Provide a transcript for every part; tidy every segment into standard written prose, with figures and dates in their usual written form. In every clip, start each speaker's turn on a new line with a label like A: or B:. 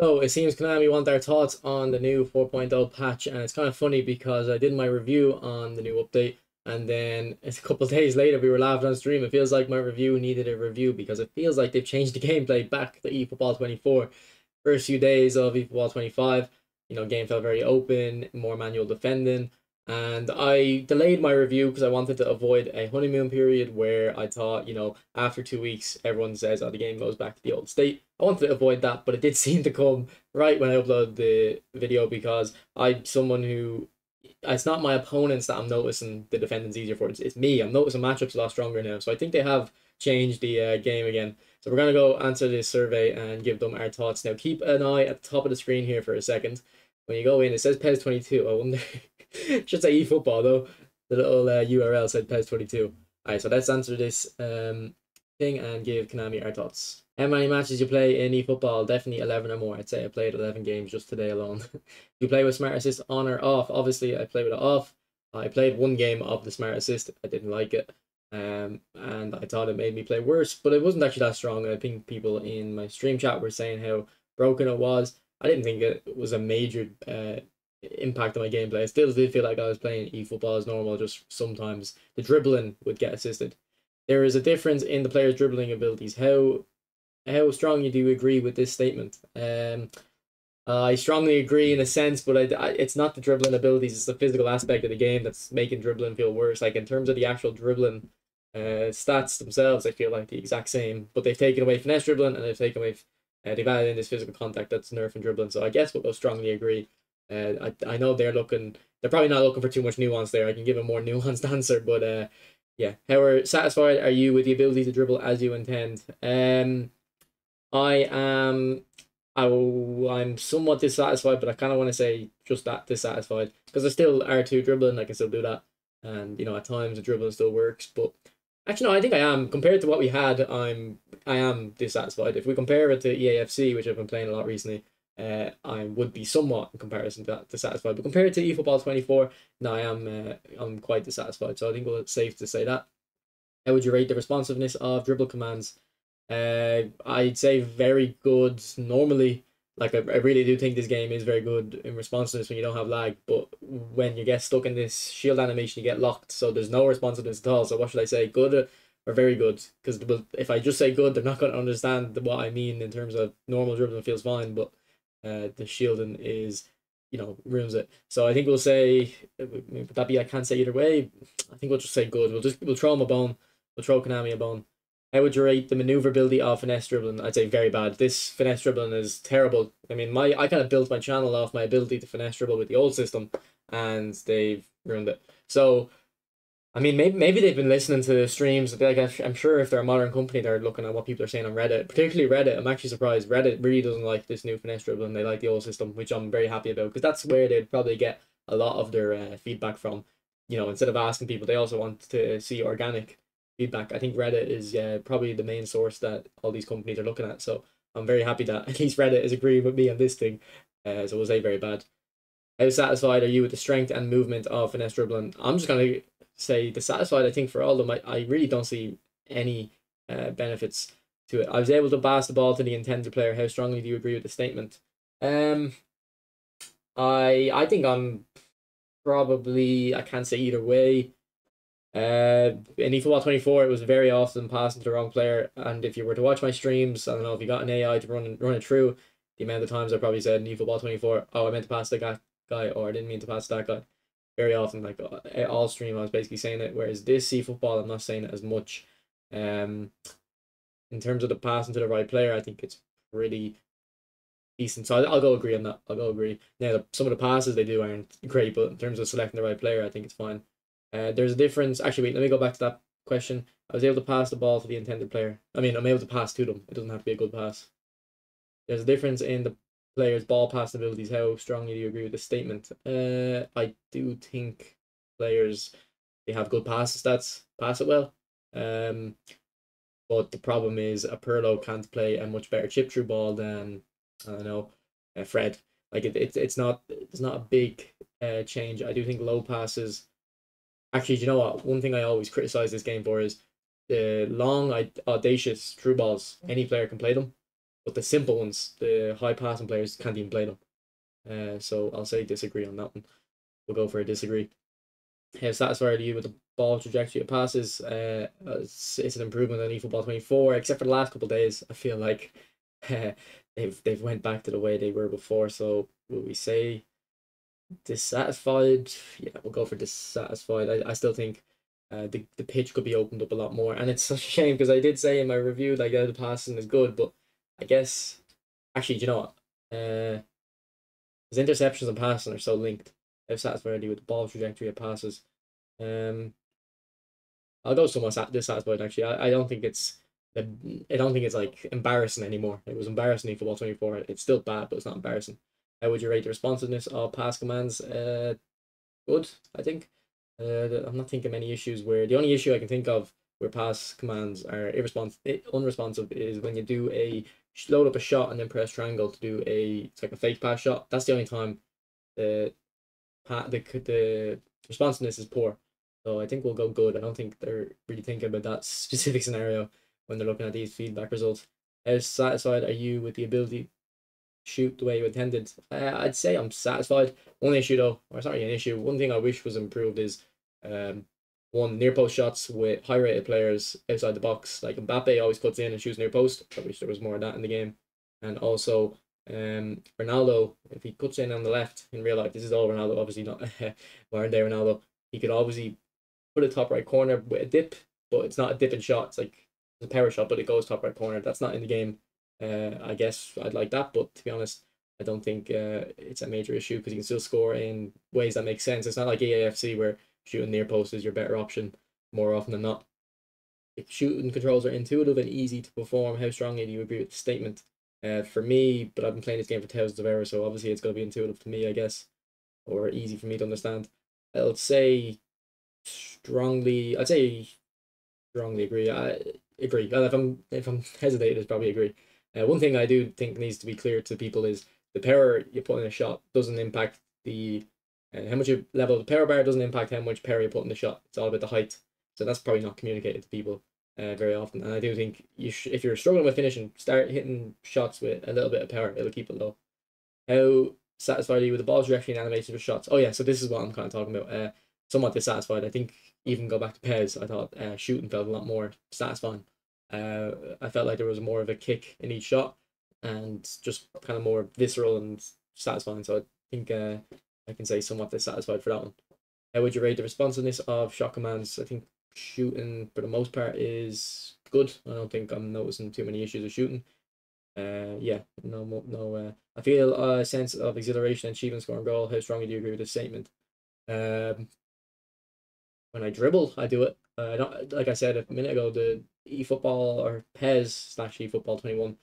A: So it seems Konami want our thoughts on the new 4.0 patch, and it's kind of funny because I did my review on the new update, and then a couple of days later we were laughing on stream. It feels like my review needed a review because it feels like they've changed the gameplay back to eFootball 24. First few days of eFootball 25, game felt very open, more manual defending, and I delayed my review because I wanted to avoid a honeymoon period where I thought, after 2 weeks, everyone says, oh, the game goes back to the old state. I wanted to avoid that, but it did seem to come right when I uploaded the video because I'm someone who, it's not my opponents that I'm noticing the defending's easier for. It's me. I'm noticing matchups a lot stronger now. So I think they have changed the game again. So we're going to go answer this survey and give them our thoughts. Now, keep an eye at the top of the screen here for a second. When you go in, it says PES 22. I wonder, should say eFootball though. The little URL said PES 22. Alright, so let's answer this thing and give Konami our thoughts. How many matches you play in eFootball? Definitely 11 or more. I'd say I played 11 games just today alone. You play with Smart Assist on or off? Obviously, I play with it off. I played one game of the Smart Assist. I didn't like it. And I thought it made me play worse, but it wasn't actually that strong. I think people in my stream chat were saying how broken it was. I didn't think it was a major impact on my gameplay. I still did feel like I was playing eFootball as normal, just sometimes the dribbling would get assisted. There is a difference in the player's dribbling abilities. How strongly do you agree with this statement? I strongly agree in a sense, but it's not the dribbling abilities, it's the physical aspect of the game that's making dribbling feel worse. Like in terms of the actual dribbling stats themselves, I feel like the exact same, but they've taken away finesse dribbling and they've taken away they've added in this physical contact that's nerfing dribbling. So I guess we'll go strongly agree. I know they're probably not looking for too much nuance there. I can give a more nuanced answer, but yeah. How satisfied are you with the ability to dribble as you intend? I am. I'm somewhat dissatisfied, but I kind of want to say just that dissatisfied because there's still R2 dribbling. I can still do that, and at times the dribbling still works. But actually, no, I think I am compared to what we had. I am dissatisfied. If we compare it to EAFC, which I've been playing a lot recently, I would be somewhat in comparison to that dissatisfied. But compared to eFootball 24, no, I'm quite dissatisfied. So I think it's safe to say that. How would you rate the responsiveness of dribble commands? I'd say very good. Normally, like I really do think this game is very good in responsiveness when you don't have lag. But when you get stuck in this shield animation, you get locked. So there's no responsiveness at all. So what should I say? Good or very good? Because if I just say good, they're not going to understand what I mean in terms of normal dribbling feels fine, but the shielding is ruins it. So I think we'll say, would that be I can't say either way. I think we'll just say good. We'll throw them a bone. We'll throw Konami a bone. How would you rate the maneuverability of finesse dribbling? I'd say very bad. This finesse dribbling is terrible. I mean, I kind of built my channel off my ability to finesse dribble with the old system, and they've ruined it. So, I mean, maybe they've been listening to streams. Like I'm sure if they're a modern company, they're looking at what people are saying on Reddit. Particularly Reddit. I'm actually surprised. Reddit really doesn't like this new finesse dribbling. They like the old system, which I'm very happy about because that's where they'd probably get a lot of their feedback from. Instead of asking people, they also want to see organic feedback. I think Reddit is probably the main source that all these companies are looking at. So I'm very happy that at least Reddit is agreeing with me on this thing. So we'll say very bad. How satisfied are you with the strength and movement of finesse dribbling? I'm just gonna say dissatisfied. I think for all of them, I really don't see any benefits to it. I was able to pass the ball to the intended player. How strongly do you agree with the statement? I think I'm probably, I can't say either way. In eFootball 24, it was very often passing to the wrong player, and if you were to watch my streams, I don't know if you got an AI to run it through, the amount of times I probably said in eFootball 24, oh, I meant to pass that guy, or I didn't mean to pass that guy. Very often, like all stream, I was basically saying it. Whereas this eFootball, I'm not saying it as much. In terms of the passing to the right player, I think it's pretty decent. So I'll go agree on that. I'll go agree. Now, some of the passes they do aren't great, but in terms of selecting the right player, I think it's fine. There's a difference. Actually, wait, let me go back to that question. I was able to pass the ball to the intended player. I mean, I'm able to pass to them. It doesn't have to be a good pass. There's a difference in the players' ball pass abilities. How strongly do you agree with this statement? I do think players, they have good pass stats, pass it well. But the problem is a Perlo can't play a much better chip through ball than, I don't know, Fred. Like it's not a big change. I do think low passes. Actually, do you know what? One thing I always criticize this game for is the long, audacious through balls. Any player can play them. but the simple ones, the high passing players, can't even play them. So I'll say disagree on that one. We'll go for a disagree. How satisfied are you with the ball trajectory of passes? It's an improvement on eFootball 24, except for the last couple of days. I feel like they've went back to the way they were before. So will we say dissatisfied? Yeah, we'll go for dissatisfied. I still think the pitch could be opened up a lot more, and it's such a shame because I did say in my review like the passing is good, but I guess actually, do you know what? His interceptions and passing are so linked. How satisfied are you with the ball trajectory of passes? Um, I'll go somewhat dissatisfied actually. I don't think it's I don't think it's like embarrassing anymore. It was embarrassing in Football 24. It's still bad, but it's not embarrassing. How would you rate the responsiveness of pass commands? Good, I think. I'm not thinking many issues where the only issue I can think of where pass commands are unresponsive is when you do a load up a shot and then press triangle to do it's like a fake pass shot. That's the only time the the responsiveness is poor. So I think we'll go good. I don't think they're really thinking about that specific scenario when they're looking at these feedback results. How satisfied are you with the ability to shoot the way you intended? I'd say I'm satisfied. One issue though, or sorry, an issue. One thing I wish was improved is um one near post shots with high rated players outside the box. Like Mbappe always cuts in and shoots near post. I wish there was more of that in the game. And also Ronaldo, if he cuts in on the left in real life, this is all Ronaldo, obviously not modern day Ronaldo. He could obviously put a top right corner with a dip, but it's not a dipping shot. It's like a power shot, but it goes top right corner. That's not in the game. I guess I'd like that, but to be honest, I don't think it's a major issue because you can still score in ways that make sense. It's not like EAFC where shooting near post is your better option more often than not. If shooting controls are intuitive and easy to perform, how strongly do you agree with the statement? For me, but I've been playing this game for thousands of hours, so obviously it's going to be intuitive to me, I guess, or easy for me to understand. I'll say I'd say strongly agree. I agree. Well, if I'm hesitating, it's probably agree. One thing I do think needs to be clear to people is the power you put in a shot doesn't impact the how much you level the power bar doesn't impact how much power you put in the shot. It's all about the height. So that's probably not communicated to people very often. And I do think if you're struggling with finishing, start hitting shots with a little bit of power. It'll keep it low. How satisfied are you with the ball trajectory and animation for shots? Oh yeah, so this is what I'm kind of talking about. Somewhat dissatisfied. I think even go back to Pez, I thought shooting felt a lot more satisfying. I felt like there was more of a kick in each shot and just kind of more visceral and satisfying. So I think I can say somewhat dissatisfied for that one. How would you rate the responsiveness of shot commands? I think shooting for the most part is good. I don't think I'm noticing too many issues with shooting. Yeah, no. I feel a sense of exhilaration and achievement scoring goal. How strongly do you agree with this statement? Um, when I dribble, I do it. I don't like I said a minute ago. The eFootball or PES slash eFootball 21,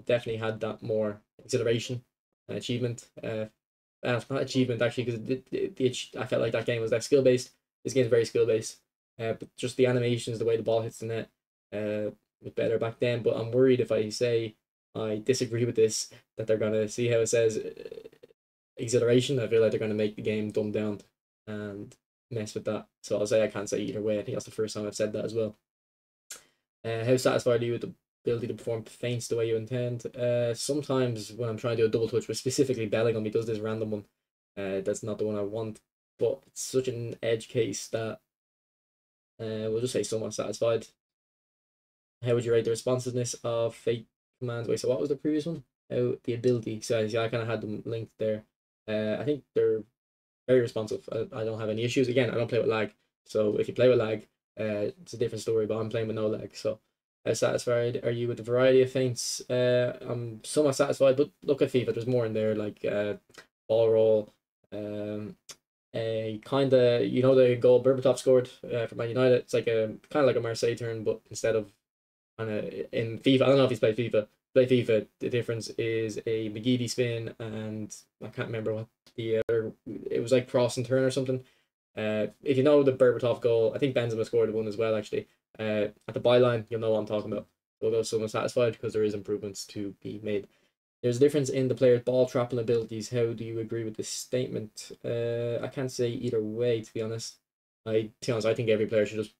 A: definitely had that more exhilaration and achievement. Not achievement actually because I felt like that game was less skill based. This game is very skill based. But just the animations, the way the ball hits the net, was better back then. But I'm worried if I say I disagree with this that they're gonna see how it says exhilaration. I feel like they're gonna make the game dumbed down and mess with that. So I'll say I can't say either way. I think that's the first time I've said that as well. How satisfied are you with the ability to perform feints the way you intend? Sometimes when I'm trying to do a double touch, but specifically Bellingham, he does this random one. That's not the one I want, but it's such an edge case that we'll just say somewhat satisfied. How would you rate the responsiveness of fake commands? Wait, so what was the previous one? How the ability. So yeah, I kind of had them linked there. I think they're very responsive. I don't have any issues. Again, I don't play with lag. So if you play with lag, it's a different story. But I'm playing with no lag. So how satisfied are you with the variety of feints? I'm somewhat satisfied. But look at FIFA. There's more in there, like ball roll. A kind of the goal Berbatov scored for Man United. It's like a kind of like a Marseille turn, but instead of kind of in FIFA. I don't know if he's played FIFA. Play FIFA. The difference is a McGeady spin, and I can't remember what the other. It was like cross and turn or something. If you know the Berbatov goal, I think Benzema scored one as well. Actually, at the byline, you'll know what I'm talking about. We'll go someone satisfied because there is improvements to be made. There's a difference in the player's ball trapping abilities. How do you agree with this statement? I can't say either way, to be honest. To be honest, I think every player should just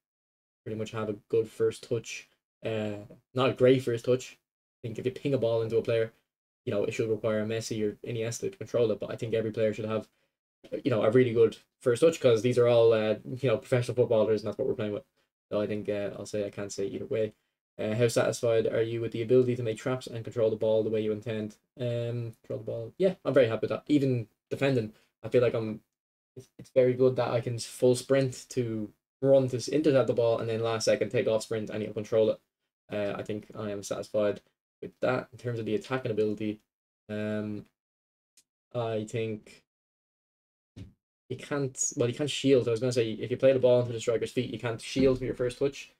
A: pretty much have a good first touch. Not a great first touch. think if you ping a ball into a player, it should require a Messi or Iniesta to control it. But I think every player should have, a really good first touch, because these are all, professional footballers, and that's what we're playing with. So I think I can't say either way. How satisfied are you with the ability to make traps and control the ball the way you intend? Control the ball. Yeah, I'm very happy with that. Even defending, I feel like it's very good that I can full sprint to run to intercept the ball, and then last second take off sprint and you'll control it. I think I am satisfied with that. In terms of the attacking ability, I think you can't shield. I was going to say, if you play the ball into the striker's feet, you can't shield for your first touch,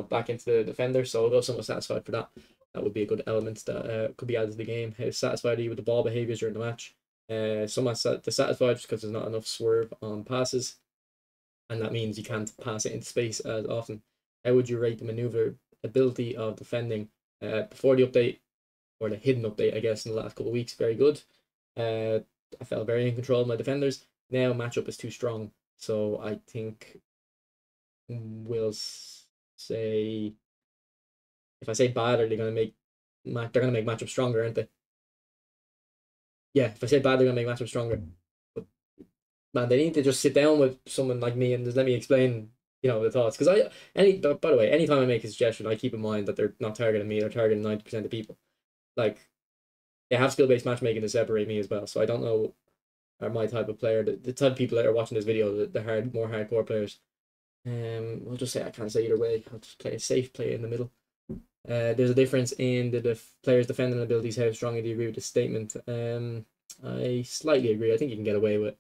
A: back into the defender. So I'll go somewhat satisfied for that. That would be a good element that could be added to the game. How satisfied are you with the ball behaviours during the match? Somewhat dissatisfied just because there's not enough swerve on passes, and that means you can't pass it into space as often. How would you rate the maneuver ability of defending before the update, or the hidden update, I guess, in the last couple of weeks? Very good. I felt very in control of my defenders. Now matchup is too strong, so I think we'll say, if I say bad, are they going to make they're going to make matchup stronger, aren't they? Yeah, if I say bad, they're going to make matchup stronger. But man, they need to just sit down with someone like me and just let me explain, the thoughts. Because by the way, anytime I make a suggestion, I keep in mind that they're not targeting me; they're targeting 90% of people. Like, they have skill-based matchmaking to separate me as well. So I don't know, are my type of player, the type of people that are watching this video, the more hardcore players. We'll just say I can't say either way. I'll just play a safe play in the middle. There's a difference in the players' defending abilities. How strongly do you agree with this statement? I slightly agree. I think you can get away with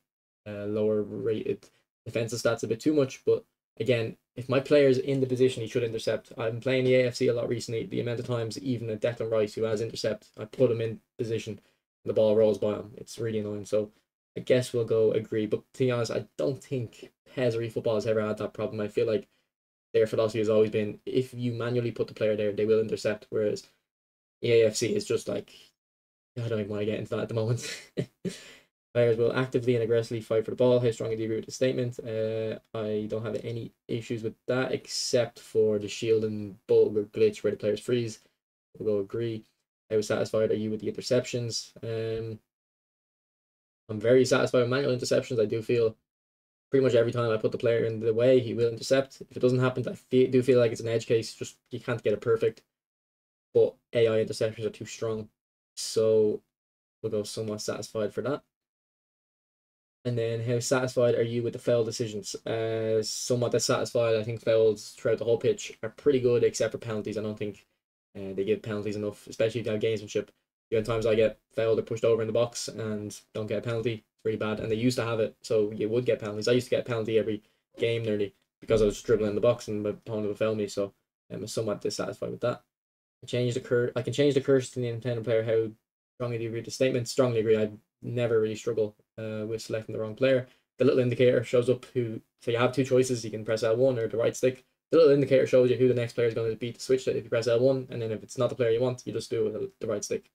A: lower rated defensive stats a bit too much, but again, if my player's in the position he should intercept. I'm playing the AFC a lot recently. The amount of times even a Declan Rice who has intercept, I put him in position and the ball rolls by him. It's really annoying. So I guess we'll go agree. But to be honest, I don't think PES or eFootball has ever had that problem. I feel like their philosophy has always been, if you manually put the player there, they will intercept. Whereas the AFC is just like, I don't even want to get into that at the moment. Players will actively and aggressively fight for the ball. How strongly do you agree with the statement? I don't have any issues with that, except for the shield and bug or glitch where the players freeze. We'll go agree. How satisfied are you with the interceptions? I'm very satisfied with manual interceptions. I do feel pretty much every time I put the player in the way, he will intercept. If it doesn't happen, do feel like it's an edge case. Just, you can't get it perfect. But AI interceptions are too strong. So we'll go somewhat satisfied for that. And then, how satisfied are you with the foul decisions? Somewhat dissatisfied. I think fouls throughout the whole pitch are pretty good, except for penalties. I don't think they give penalties enough, especially if you have gamesmanship. The other times I get fouled or pushed over in the box and don't get a penalty, it's really bad. And they used to have it, so you would get penalties. I used to get a penalty every game nearly, because I was dribbling in the box and my opponent would foul me. So I'm somewhat dissatisfied with that. I can change the curse to the intended player. How strongly do you agree with the statement? Strongly agree. I never really struggle with selecting the wrong player. The little indicator shows up so you have two choices. You can press L1 or the right stick. The little indicator shows you who the next player is going to beat the switch. If you press L1, and then if it's not the player you want, you just do it with the right stick.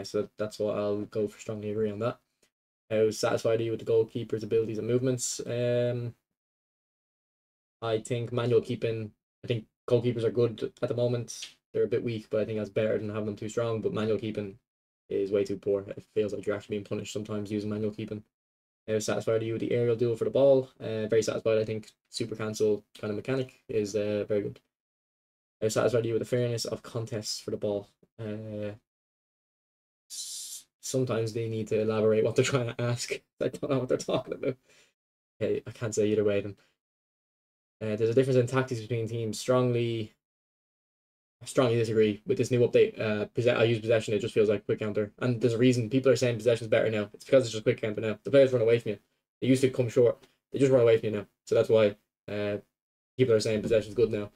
A: So that's what I'll go for. Strongly agree on that. How satisfied are you with the goalkeeper's abilities and movements? I think manual keeping. I think goalkeepers are good at the moment. They're a bit weak, but I think that's better than having them too strong. But manual keeping is way too poor. It feels like you're actually being punished sometimes using manual keeping. How satisfied are you with the aerial duel for the ball? Very satisfied. I think super cancel kind of mechanic is very good. How satisfied are you with the fairness of contests for the ball? Sometimes they need to elaborate what they're trying to ask. I don't know what they're talking about. Okay, I can't say either way then. There's a difference in tactics between teams. I strongly disagree with this new update. I use possession, it just feels like quick counter. And there's a reason people are saying possession is better now. It's because it's just quick counter now. The players run away from you. They used to come short. They just run away from you now. So that's why people are saying possession is good now.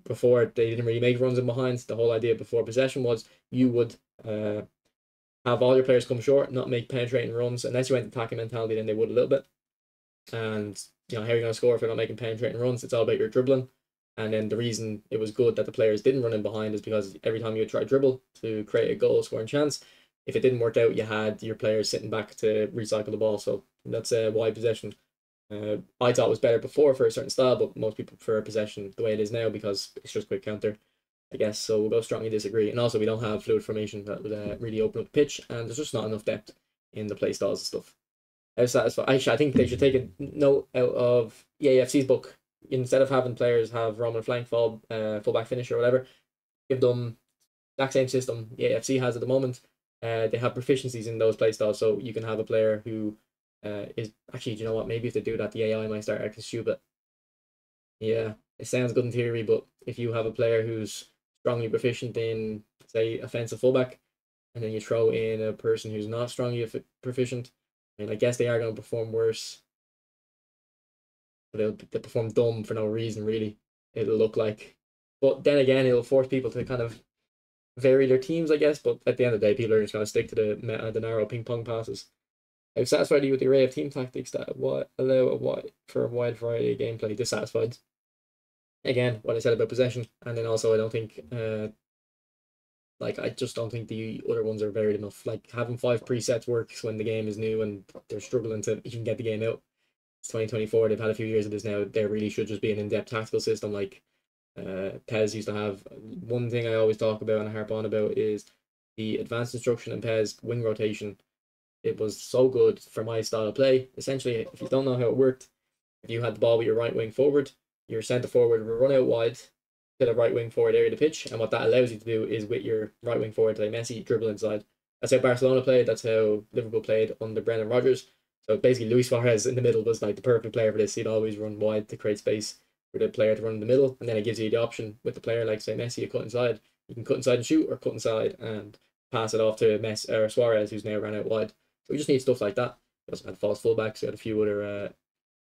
A: Before, they didn't really make runs in behind. The whole idea before possession was you would have all your players come short, not make penetrating runs. Unless you went attacking mentality, then they would a little bit. And how are you going to score if you're not making penetrating runs? It's all about your dribbling. And then the reason it was good that the players didn't run in behind is because every time you would try dribble to create a goal scoring chance, if it didn't work out, you had your players sitting back to recycle the ball. So that's why possession I thought was better before for a certain style, but most people prefer possession the way it is now because it's just quick counter. I guess. So we'll go strongly disagree. And also, we don't have fluid formation that would really open up the pitch, and there's just not enough depth in the play styles and stuff. I was satisfied. Actually, I think they should take a note out of EAFC's book. Instead of having players have Roman flank, fullback finisher, or whatever, give them exact same system EAFC has at the moment. They have proficiencies in those playstyles, so you can have a player who is actually, do you know what? Maybe if they do that, the AI might start acting stupid. Yeah, it sounds good in theory, but if you have a player who's strongly proficient in, say, offensive fullback, and then you throw in a person who's not strongly proficient, I mean, I guess they are going to perform worse, but they'll perform dumb for no reason, really. It'll look like. But then again, it'll force people to kind of vary their teams, I guess. But at the end of the day, people are just going to stick to the narrow ping pong passes. I'm satisfied with the array of team tactics that allow for a wide variety of gameplay. Dissatisfied. Again, what I said about possession, and then also I don't think, like I just don't think the other ones are varied enough. Like having 5 presets works when the game is new and they're struggling to even get the game out. It's 2024. They've had a few years of this now. There really should just be an in-depth tactical system like PES used to have. One thing I always talk about and harp on about is the advanced instruction in PES wing rotation. It was so good for my style of play. Essentially, if you don't know how it worked, if you had the ball with your right wing forward, your centre forward will run out wide to the right wing forward area of the pitch, and what that allows you to do is with your right wing forward, like Messi, dribble inside. That's how Barcelona played. That's how Liverpool played under Brendan Rodgers. So basically, Luis Suarez in the middle was like the perfect player for this. He'd always run wide to create space for the player to run in the middle, and then it gives you the option with the player like say Messi, you cut inside. You can cut inside and shoot, or cut inside and pass it off to Messi or Suarez, who's now ran out wide. So we just need stuff like that. We also had false fullbacks. We had a few other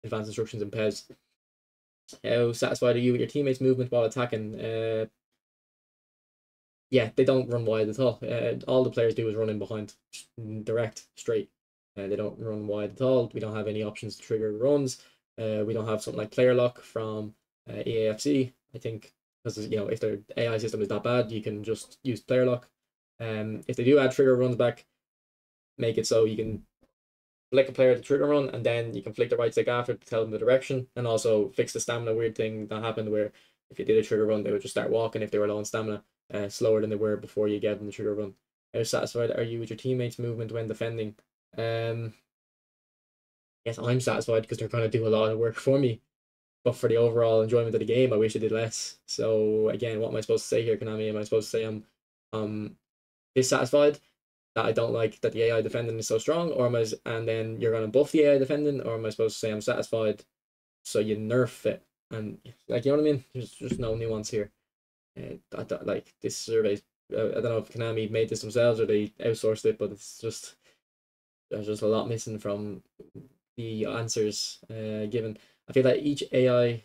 A: advanced instructions in PES. How satisfied are you with your teammates' movement while attacking? Yeah, they don't run wide at all. All the players do is run in behind, direct, straight. They don't run wide at all. We don't have any options to trigger runs. We don't have something like player lock from EAFC. I think because if their AI system is that bad, you can just use player lock. If they do add trigger runs back, make it so you can flick a player to trigger run, and then you can flick the right stick after to tell them the direction, and also fix the stamina weird thing that happened where if you did a trigger run, they would just start walking if they were low on stamina, slower than they were before you gave them the trigger run. How satisfied are you with your teammates' movement when defending? Yes, I'm satisfied because they're going to do a lot of work for me. But for the overall enjoyment of the game, I wish I did less. So again, what am I supposed to say here, Konami? Am I supposed to say I'm dissatisfied that I don't like that the AI defending is so strong, or and then you're gonna buff the AI defending, or am I supposed to say I'm satisfied so you nerf it? And like, you know what I mean? There's no nuance here. I don't, like this survey. I don't know if Konami made this themselves or they outsourced it, but it's just there's just a lot missing from the answers given. I feel like each AI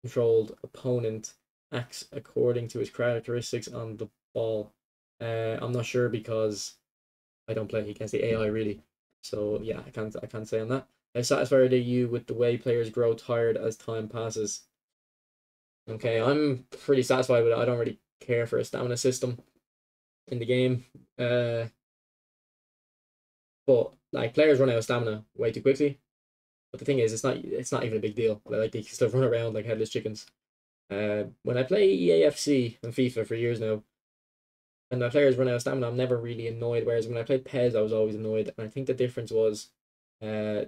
A: controlled opponent acts according to its characteristics on the ball. I'm not sure because I don't play against the AI really. So yeah, I can't say on that. How satisfied are you with the way players grow tired as time passes? Okay, I'm pretty satisfied with it. I don't really care for a stamina system in the game. But like players run out of stamina way too quickly. But the thing is, it's not even a big deal. Like they can still run around like headless chickens. When I play EAFC and FIFA for years now, and my players run out of stamina, I'm never really annoyed. Whereas when I played PES, I was always annoyed. And I think the difference was uh,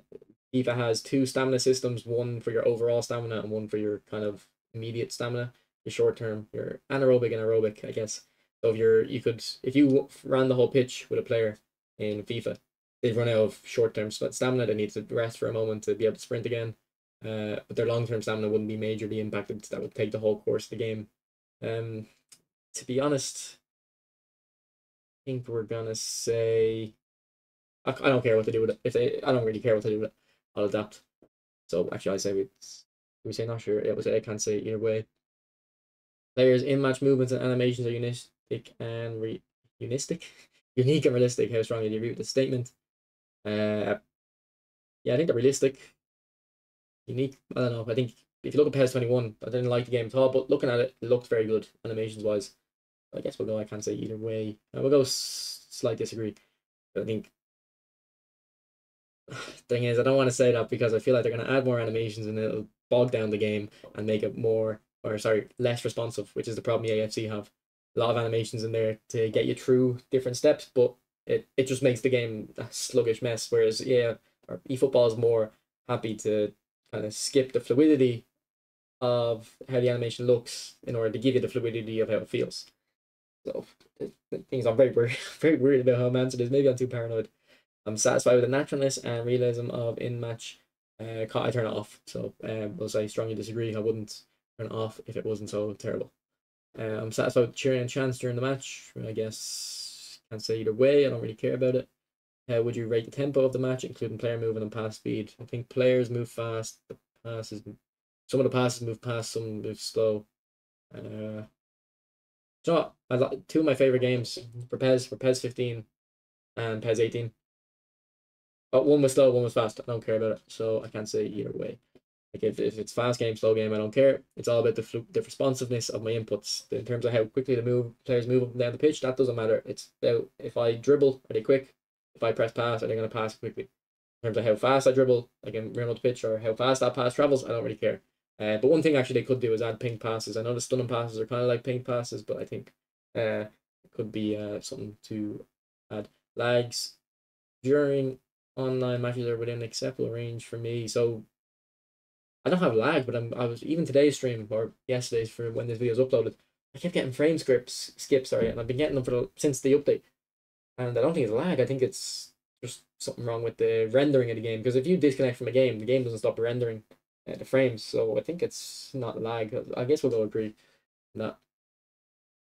A: FIFA has 2 stamina systems, one for your overall stamina and one for your kind of immediate stamina, your short term, your anaerobic and aerobic, I guess. So if you ran the whole pitch with a player in FIFA, they'd run out of short term stamina. They need to rest for a moment to be able to sprint again. But their long term stamina wouldn't be majorly impacted. That would take the whole course of the game. To be honest, I think we're gonna say I don't care what to do with it. I don't really care what to do with it. I'll adapt. So actually, I say we say not sure. Yeah, we say I can't say either way. Players in match movements and animations are unistic and unistic, unique and realistic. How strongly do you agree with the statement? Yeah, I think they're realistic, unique. I don't know. I think if you look at PES 21, I didn't like the game at all, but looking at it, it looked very good animations wise. I guess we'll go. I can't say either way. We'll go slight disagree. But I think thing is, I don't want to say that because I feel like they're going to add more animations and it'll bog down the game and make it more, or sorry, less responsive, which is the problem the AFC have. a lot of animations in there to get you through different steps, but it just makes the game a sluggish mess. Whereas yeah, or eFootball is more happy to kind of skip the fluidity of how the animation looks in order to give you the fluidity of how it feels. So the things I'm very worried, very worried about how I'm answering this. Maybe I'm too paranoid. I'm satisfied with the naturalness and realism of in-match. I turn it off. So we'll say strongly disagree. I wouldn't turn it off if it wasn't so terrible. I'm satisfied with cheering and chants during the match. I guess can't say either way. I don't really care about it. How would you rate the tempo of the match, including player movement and pass speed? I think players move fast. The passes, some of the passes move fast, some move slow. So I like two of my favorite games for PES 15 and PES 18. But one was slow, one was fast. I don't care about it, so I can't say either way. Like if it's fast game, slow game, I don't care. It's all about the responsiveness of my inputs in terms of how quickly the players move up and down the pitch. That doesn't matter. It's about if I dribble, are they quick? If I press pass, are they going to pass quickly? In terms of how fast I dribble, like in run up the pitch, or how fast that pass travels, I don't really care. But one thing actually they could do is add ping passes. I know the stunning passes are kind of like ping passes, but I think it could be something to add. Lags during online matches are within acceptable range for me. So I don't have lag, but I was even today's stream or yesterday's for when this video is uploaded. I kept getting frame skips, sorry, and I've been getting them since the update. And I don't think it's lag. I think it's just something wrong with the rendering of the game. Because if you disconnect from a game, the game doesn't stop rendering the frames. So I think it's not lag. I guess we'll go agree on that.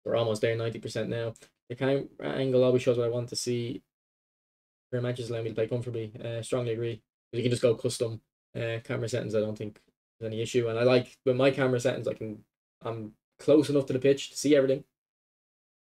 A: We're almost there, 90% now. The camera angle always shows what I want to see. Your matches allow me to play comfortably. Strongly agree. You can just go custom camera settings. I don't think there's any issue. And I like with my camera settings, I'm close enough to the pitch to see everything.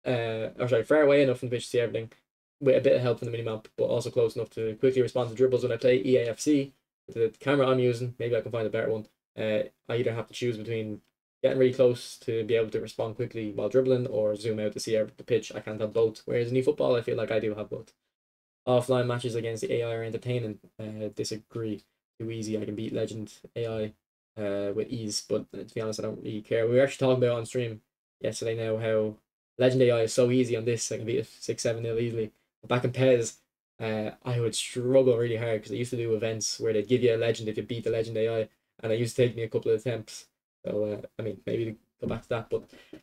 A: Or sorry, far away enough from the pitch to see everything, with a bit of help from the minimap, but also close enough to quickly respond to dribbles when I play EAFC. The camera I'm using, maybe I can find a better one. I either have to choose between getting really close to be able to respond quickly while dribbling or zoom out to see the pitch. I can't have both. Whereas in eFootball, I feel like I do have both. Offline matches against the AI are entertaining. Disagree. Too easy. I can beat Legend AI with ease, but to be honest, I don't really care. We were actually talking about on stream yesterday now how Legend AI is so easy on this. I can beat it 6-7-0 easily. But back in PES, I would struggle really hard because I used to do events where they'd give you a legend if you beat the Legend AI, and it used to take me a couple of attempts. So I mean, maybe to go back to that, but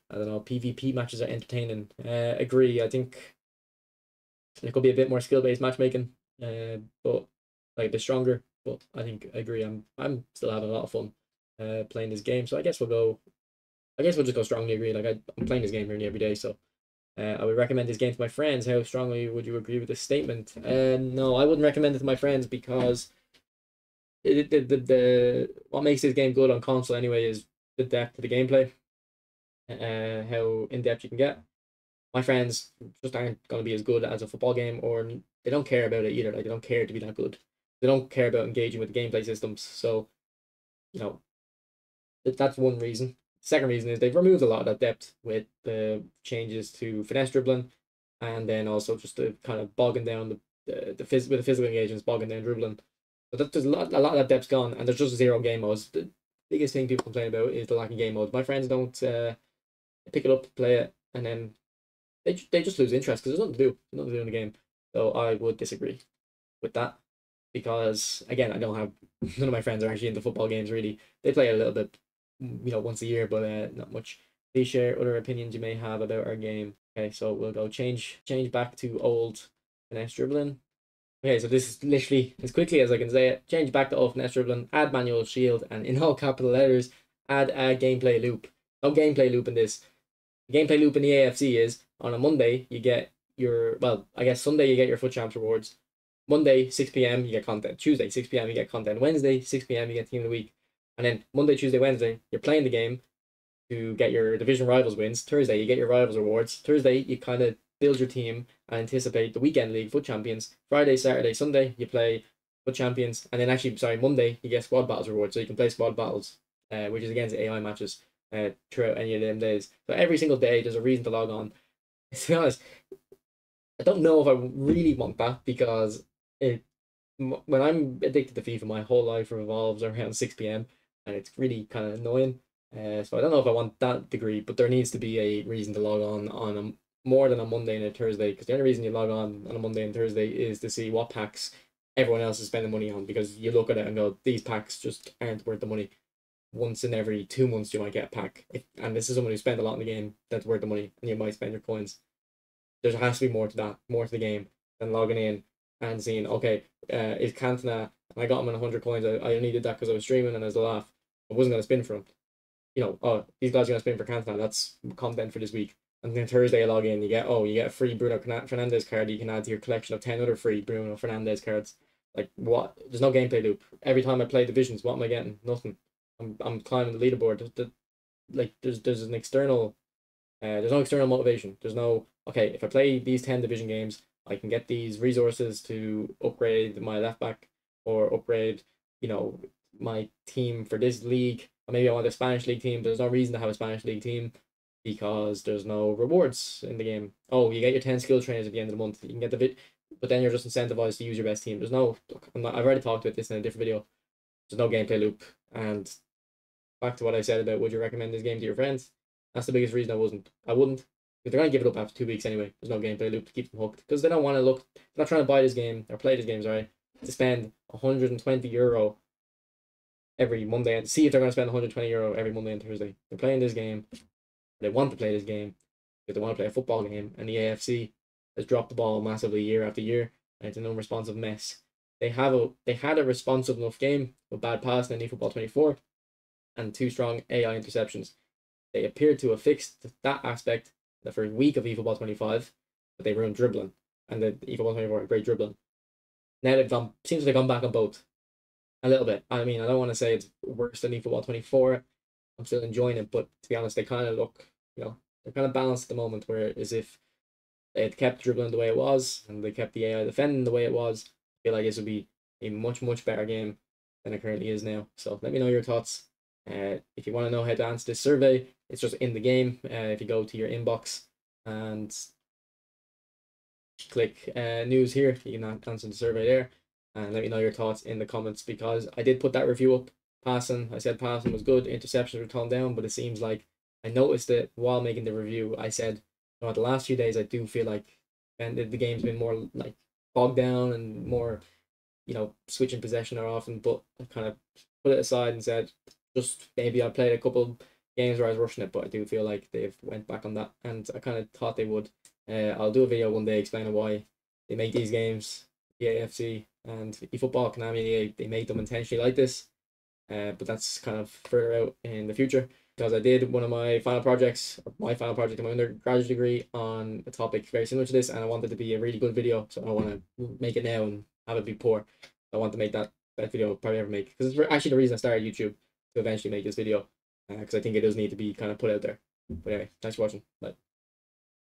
A: I don't know. PvP matches are entertaining. Agree. I think it could be a bit more skill based matchmaking, but like a bit stronger. But I think I agree. I'm still having a lot of fun playing this game. So I guess we'll go. I guess we'll just go strongly agree. Like I'm playing this game nearly every day, so I would recommend this game to my friends. How strongly would you agree with this statement? No, I wouldn't recommend it to my friends because the what makes this game good on console anyway is the depth of the gameplay, how in depth you can get. My friends just aren't going to be as good as a football game, or they don't care about it either. Like they don't care to be that good. They don't care about engaging with the gameplay systems. So, you know, that's one reason. Second reason is they've removed a lot of that depth with the changes to finesse dribbling, and then also just the kind of bogging down with the physical engagements, bogging down dribbling. But there's a lot of that depth's gone, and there's just zero game modes. The biggest thing people complain about is the lack of game modes. My friends don't pick it up, play it, and then they just lose interest because there's nothing to do. There's nothing to do in the game. So I would disagree with that because again, I don't have none of my friends are actually into football games really. They play it a little bit, once a year, but not much. Please share other opinions you may have about our game. Okay, so we'll go change back to old finesse dribbling. Okay, so this is literally as quickly as I can say it. Change back to old finesse dribbling, add manual shield, and in all capital letters, add a gameplay loop. No gameplay loop in this. The gameplay loop in the AFC is on a Monday you get your I guess Sunday you get your foot champs rewards. Monday 6 p.m. you get content. Tuesday 6 p.m. you get content. Wednesday 6 p.m. you get team of the week. And then Monday, Tuesday, Wednesday, you're playing the game to get your division rivals wins. Thursday, you get your rivals rewards. Thursday, you kind of build your team and anticipate the weekend league foot champions. Friday, Saturday, Sunday, you play foot champions. And then Monday, you get squad battles rewards. So you can play squad battles, which is against AI matches throughout any of them days. So every single day, there's a reason to log on. To be honest, I don't know if I really want that because when I'm addicted to FIFA, my whole life revolves around 6 p.m. and it's really kind of annoying. So I don't know if I want that degree, but there needs to be a reason to log on more than a Monday and a Thursday, because the only reason you log on a Monday and Thursday is to see what packs everyone else is spending money on, because you look at it and go, these packs just aren't worth the money. Once in every 2 months you might get a pack, and this is someone who spent a lot in the game that's worth the money, and you might spend your coins. There has to be more to that, more to the game than logging in and seeing, okay, is Cantona, and I got him in 100 coins. I only did that because I was streaming and as a laugh. I wasn't going to spin for him. Oh, these guys are going to spin for Cantona. That's content for this week. And then Thursday I log in, you get a free Bruno Fernandes card you can add to your collection of 10 other free Bruno Fernandes cards. Like, what? There's no gameplay loop. Every time I play divisions, what am I getting? Nothing. I'm climbing the leaderboard. There's an external there's no external motivation. There's no, okay, if I play these 10 division games, I can get these resources to upgrade my left back, or upgrade, my team for this league. Or maybe I want a Spanish league team. There's no reason to have a Spanish league team because there's no rewards in the game. Oh, you get your 10 skill trainers at the end of the month. You can get the bit, but then you're just incentivized to use your best team. There's no, I've already talked about this in a different video. There's no gameplay loop. And back to what I said about, would you recommend this game to your friends? That's the biggest reason I wouldn't. Because they're gonna give it up after 2 weeks anyway. There's no gameplay loop to keep them hooked. Because they don't want to look. They're not trying to buy this game or play this game, sorry, to spend €120 every Monday and see if they're gonna spend €120 every Monday and Thursday. They're playing this game. They want to play this game because they want to play a football game, and the AFC has dropped the ball massively year after year, and it's an unresponsive mess. They had a responsive enough game with bad passing in eFootball 24 and 2 strong AI interceptions. They appeared to have fixed that aspect the first week of eFootball 25, but they ruined dribbling, and the eFootball 24 great dribbling. Now seems like they've gone back on both a little bit. I mean, I don't want to say it's worse than eFootball 24. I'm still enjoying it, but to be honest, they kind of look, they're kind of balanced at the moment, where as if they had kept dribbling the way it was and they kept the AI defending the way it was, I feel like this would be a much, much better game than it currently is now. So let me know your thoughts. If you want to know how to answer this survey, it's just in the game. If you go to your inbox and click news here, you can answer the survey there, and let me know your thoughts in the comments, because I did put that review up. Passing, I said passing was good, interceptions were toned down, but it seems like I noticed it while making the review. I said, the last few days I do feel like, and the game's been more like bogged down and more, switching possession are often, but I kind of put it aside and said, just maybe I played a couple games where I was rushing it, but I do feel like they've went back on that, and I kind of thought they would. I'll do a video one day explaining why they make these games, the AFC and eFootball, Konami, they make them intentionally like this. But that's kind of further out in the future, because I did one of my final projects, my final project in my undergraduate degree, on a topic very similar to this, and I wanted to be a really good video, so I don't want to make it now and have it be poor. I want to make that video probably ever make, because it's actually the reason I started YouTube, to eventually make this video, because I think it does need to be kind of put out there. But anyway, thanks for watching. Bye.